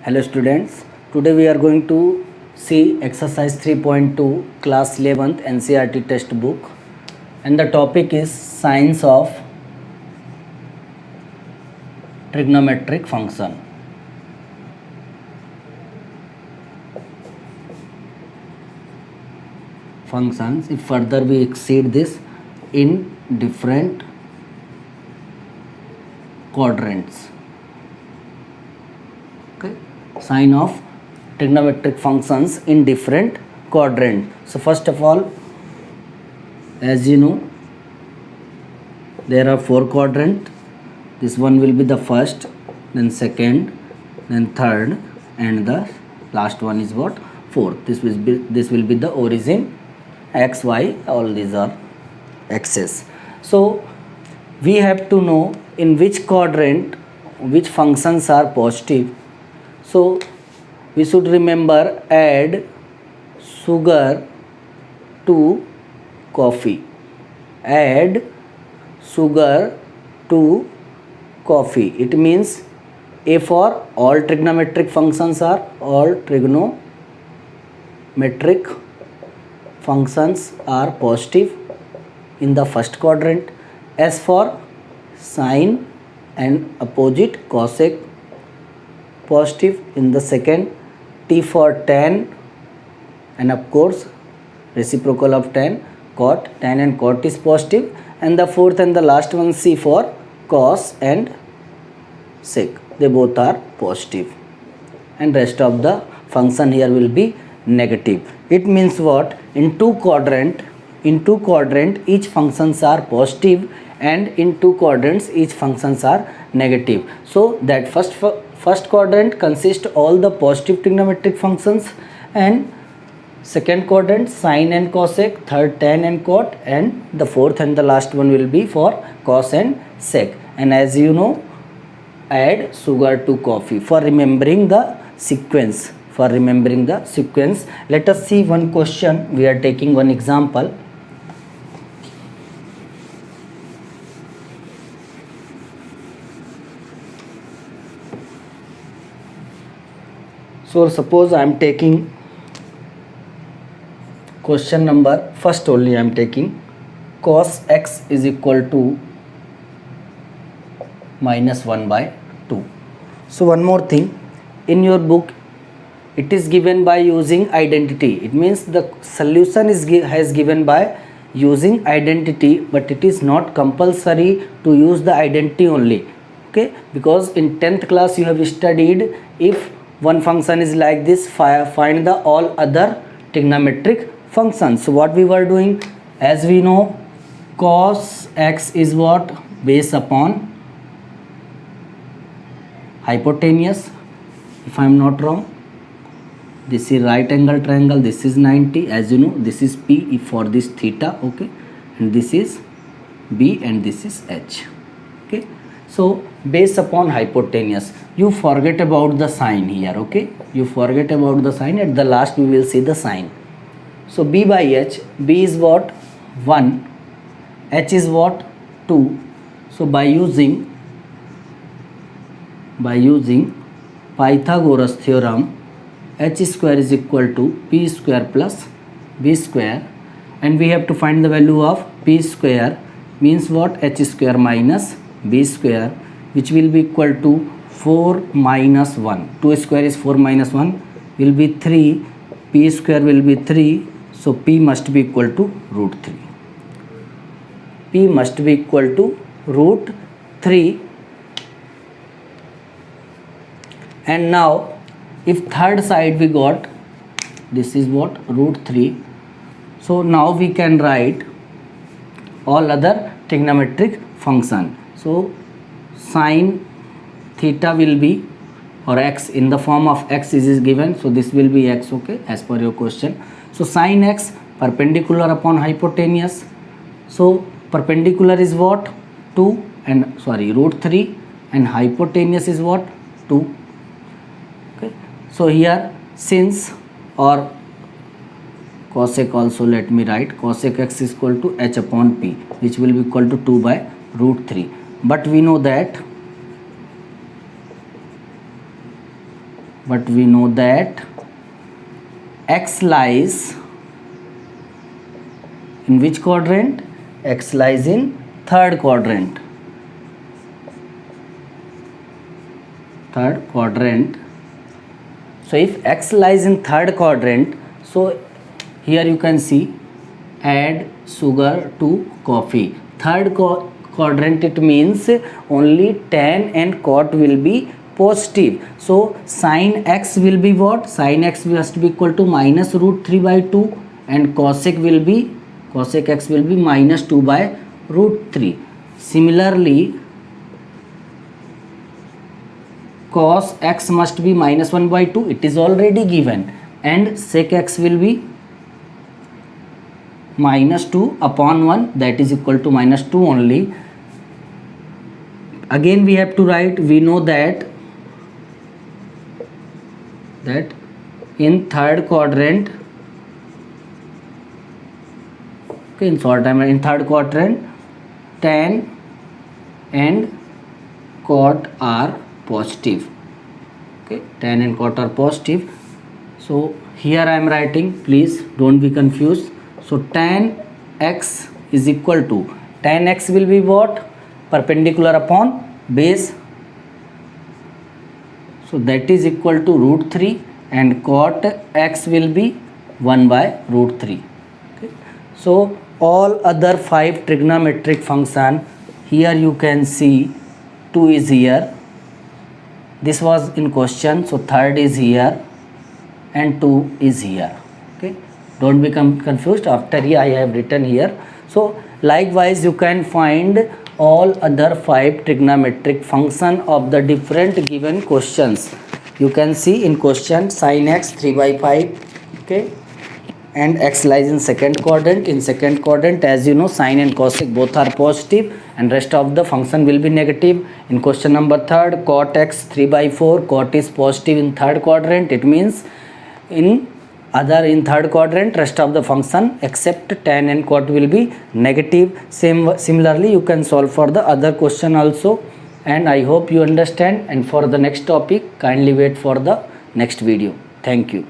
Hello students, today we are going to see exercise 3.2 class 11th NCERT textbook, and the topic is sines of trigonometric function. Functions, if further we exceed this in different quadrants. Okay, sine of trigonometric functions in different quadrants. So first of all, as you know, there are four quadrants. This one will be the first, then second, then third, and the last one is what? Fourth. This will be the origin, x, y, all these are axes. So we have to know in which quadrant which functions are positive. So we should remember add sugar to coffee. Add sugar to coffee. It means A for all trigonometric functions are positive in the first quadrant. S for sine and opposite cosec positive in the second. T for tan and of course reciprocal of tan, cot, tan and cot is positive, and the fourth and the last one C for cos and sec, they both are positive, and rest of the function here will be negative. It means what? In two quadrant each functions are positive, and in two quadrants each functions are negative. So that first quadrant consists all the positive trigonometric functions, and second quadrant sine and cosec, third tan and cot, and the fourth and the last one will be for cos and sec. And as you know, add sugar to coffee for remembering the sequence. Let us see one question. We are taking one example. So suppose I am taking question number first only. I am taking cos x is equal to minus 1 by 2. So one more thing, in your book it is given by using identity. It means the solution has given by using identity, but it is not compulsory to use the identity only. Okay, because in 10th class you have studied, if one function is like this, find the all other trigonometric functions. So what we were doing, as we know, cos x is what? Based upon hypotenuse, if I am not wrong. This is right angle triangle, this is 90, as you know. This is P for this theta, okay, and this is B and this is H. Okay, so based upon hypotenuse, you forget about the sign here. Okay, you forget about the sign. At the last we will see the sign. So B by H, B is what? 1, H is what? 2. So by using Pythagoras theorem, H square is equal to P square plus B square, and we have to find the value of P square, means what? H square minus B square, which will be equal to 4 minus 1. 2 square is 4 minus 1 will be 3. P square will be 3. So P must be equal to root 3. P must be equal to root 3. And now if third side we got, this is what? Root 3. So now we can write all other trigonometric function. So sine theta will be, or x, in the form of x is given, so this will be x, okay, as per your question. So sine x perpendicular upon hypotenuse. So perpendicular is what? 2 and root 3, and hypotenuse is what? 2. Okay, so here since, or cosec also, let me write cosec x is equal to h upon p, which will be equal to 2 by root 3. But we know that but we know that X lies in which quadrant? X lies in third quadrant. Third quadrant. So if X lies in third quadrant, so here you can see add sugar to coffee. Third quadrant, it means only tan and cot will be positive. So sin x will be what? Sin x must be equal to minus root 3 by 2 and cosec x will be minus 2 by root 3. Similarly, cos x must be minus 1 by 2. It is already given. And sec x will be minus 2 upon 1, that is equal to minus 2 only. Again we have to write, we know that in third quadrant, okay, in short time, in third quadrant tan and cot are positive. Okay, tan and cot are positive. So here I am writing, please don't be confused. So tan x is equal to, tan x will be what? Perpendicular upon base. So that is equal to root 3 and cot x will be 1 by root 3. Okay. So all other 5 trigonometric function, here you can see 2 is here. This was in question, so third is here and 2 is here. Okay, don't become confused. After here I have written here. So likewise you can find all other 5 trigonometric function of the different given questions. You can see in question sin x 3 by 5. Okay, and x lies in second quadrant. In second quadrant, as you know, sin and cosec both are positive and rest of the function will be negative. In question number 3rd, cot x 3 by 4, cot is positive in third quadrant. It means in third quadrant, rest of the function except tan and cot will be negative. Similarly you can solve for the other question also, and I hope you understand. And for the next topic, kindly wait for the next video. Thank you.